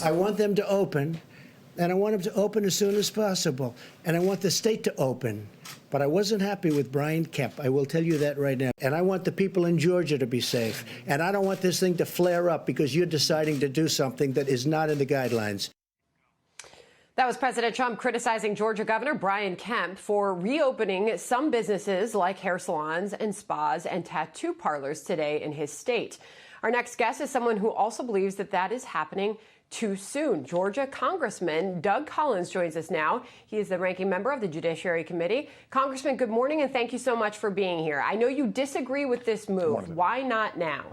I want them to open, and I want them to open as soon as possible. And I want the state to open. But I wasn't happy with Brian Kemp. I will tell you that right now. And I want the people in Georgia to be safe. And I don't want this thing to flare up because you're deciding to do something that is not in the guidelines. That was President Trump criticizing Georgia Governor Brian Kemp for reopening some businesses like hair salons and spas and tattoo parlors today in his state. Our next guest is someone who also believes that that is happening too soon. Georgia Congressman Doug Collins joins us now. He is the ranking member of the Judiciary Committee. Congressman, good morning, and thank you so much for being here. I know you disagree with this move. Why not now?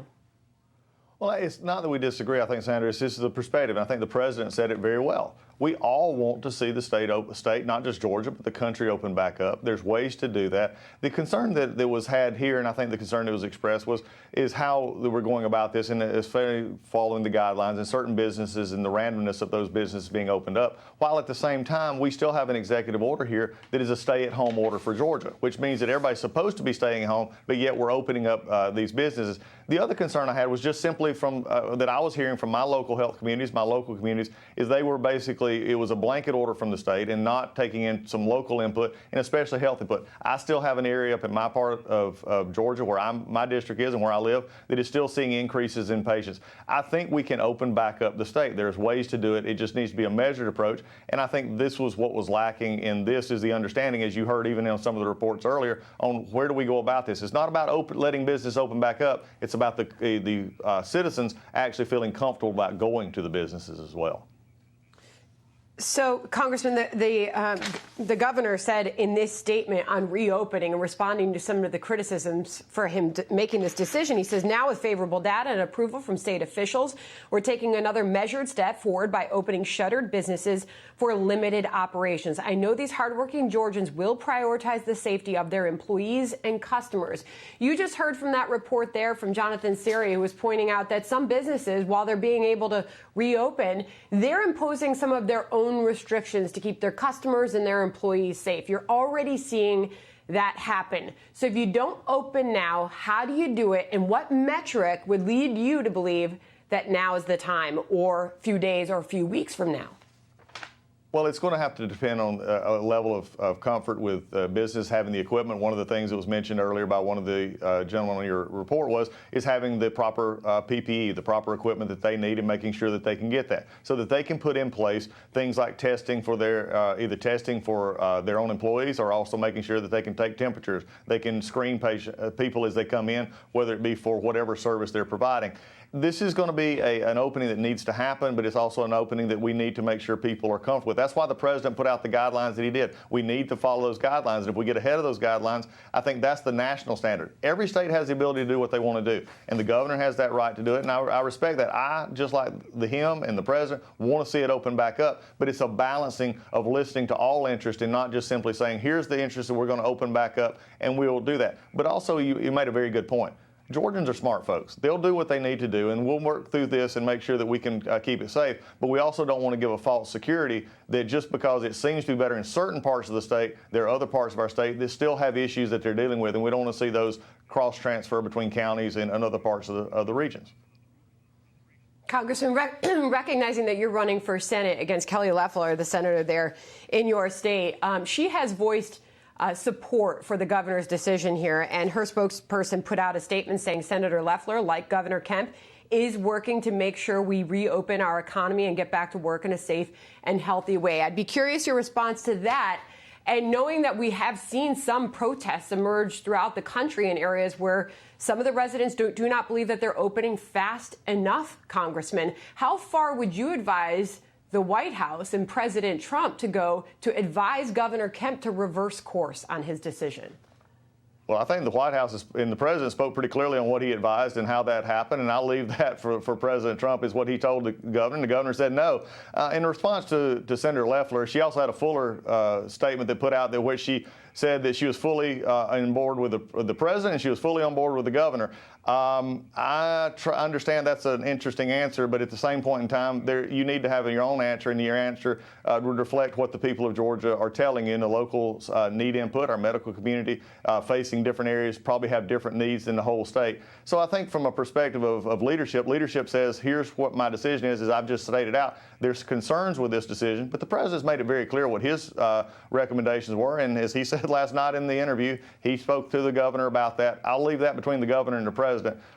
Well, it's not that we disagree. I think, Sandra, this is the perspective. And I think the president said it very well. We all want to see the state, not just Georgia, but the country open back up. There's ways to do that. The concern that was had here, and I think the concern that was expressed is how we're going about this, and it's following the guidelines and certain businesses and the randomness of those businesses being opened up, while at the same time we still have an executive order here that is a stay-at-home order for Georgia, which means that everybody's supposed to be staying home, but yet we're opening up these businesses. The other concern I had was just simply from that I was hearing from my local health communities, my local communities, is they were basically, it was a blanket order from the state and not taking in some local input and especially health input. I still have an area up in my part of Georgia where my district is and where I live that is still seeing increases in patients. I think we can open back up the state. There's ways to do it. It just needs to be a measured approach. And I think this was what was lacking in this is the understanding, as you heard even in some of the reports earlier, on where do we go about this. It's not about letting business open back up. It's about the citizens actually feeling comfortable about going to the businesses as well. So, Congressman, the governor said in this statement on reopening and responding to some of the criticisms for him making this decision, he says, now with favorable data and approval from state officials, we're taking another measured step forward by opening shuttered businesses for limited operations. I know these hardworking Georgians will prioritize the safety of their employees and customers. You just heard from that report there from Jonathan Siri, who was pointing out that some businesses, while they're being able to reopen, they're imposing some of their own restrictions to keep their customers and their employees safe. You're already seeing that happen. So if you don't open now, how do you do it? And what metric would lead you to believe that now is the time, or a few days or a few weeks from now? Well, it's going to have to depend on a level of comfort with business having the equipment. One of the things that was mentioned earlier by one of the gentlemen on your report is having the proper PPE, the proper equipment that they need, and making sure that they can get that, so that they can put in place things like testing for their either testing for their own employees, or also making sure that they can take temperatures, they can screen people as they come in, whether it be for whatever service they're providing. This is going to be an opening that needs to happen, but it's also an opening that we need to make sure people are comfortable with. That's why the president put out the guidelines that he did. We need to follow those guidelines, and if we get ahead of those guidelines, I think that's the national standard. Every state has the ability to do what they want to do, and the governor has that right to do it, and I respect that. I, just like him and the president, want to see it open back up, but it's a balancing of listening to all interest and not just simply saying, here's the interest that we're going to open back up, and we will do that. But also, you made a very good point. Georgians are smart folks. They'll do what they need to do, and we'll work through this and make sure that we can keep it safe. But we also don't want to give a false security that just because it seems to be better in certain parts of the state, there are other parts of our state that still have issues that they're dealing with, and we don't want to see those cross-transfer between counties and other parts of the regions. Congressman, recognizing that you're running for Senate against Kelly Loeffler, the senator there in your state, she has voiced support for the governor's decision here, and her spokesperson put out a statement saying Senator Loeffler, like Governor Kemp, is working to make sure we reopen our economy and get back to work in a safe and healthy way. I'd be curious your response to that, and knowing that we have seen some protests emerge throughout the country in areas where some of the residents do not believe that they're opening fast enough, Congressman. How far would you advise the White House and President Trump to go to advise Governor Kemp to reverse course on his decision? Well, I think the White House and the president spoke pretty clearly on what he advised and how that happened, and I'll leave that for President Trump, is what he told the governor, and the governor said no. In response to Senator Loeffler, she also had a fuller statement that put out there where she said that she was fully on board with the president and she was fully on board with the governor. I understand that's an interesting answer, but at the same point in time, you need to have your own answer, and your answer would reflect what the people of Georgia are telling you. And the locals need input. Our medical community facing different areas probably have different needs than the whole state. So I think from a perspective of leadership says, here's what my decision is, as I've just stated out. There's concerns with this decision, but the president's made it very clear what his recommendations were. And as he said last night in the interview, he spoke to the governor about that. I'll leave that between the governor and the president.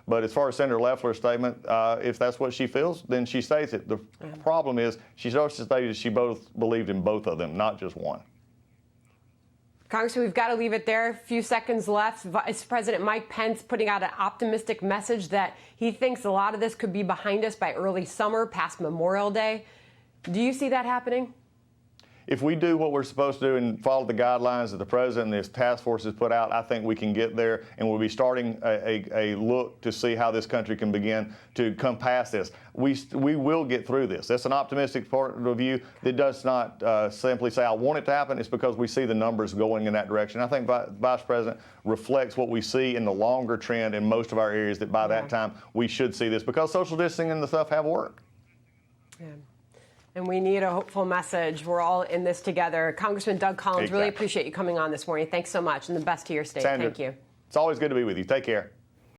But as far as Senator Loeffler's statement, if that's what she feels, then she states it. The problem is she also stated she both believed in both of them, not just one. Congressman, we've got to leave it there. A few seconds left. Vice President Mike Pence putting out an optimistic message that he thinks a lot of this could be behind us by early summer, past Memorial Day. Do you see that happening? If we do what we're supposed to do and follow the guidelines that the president and his task force has put out, I think we can get there, and we'll be starting a look to see how this country can begin to come past this. We will get through this. That's an optimistic part of view that does not simply say, I want it to happen. It's because we see the numbers going in that direction. I think Vice President reflects what we see in the longer trend in most of our areas, that by that time we should see this, because social distancing and the stuff have worked. Yeah. And we need a hopeful message. We're all in this together. Congressman Doug Collins, really appreciate you coming on this morning. Thanks so much, and the best to your state. Sandra, thank you. It's always good to be with you. Take care.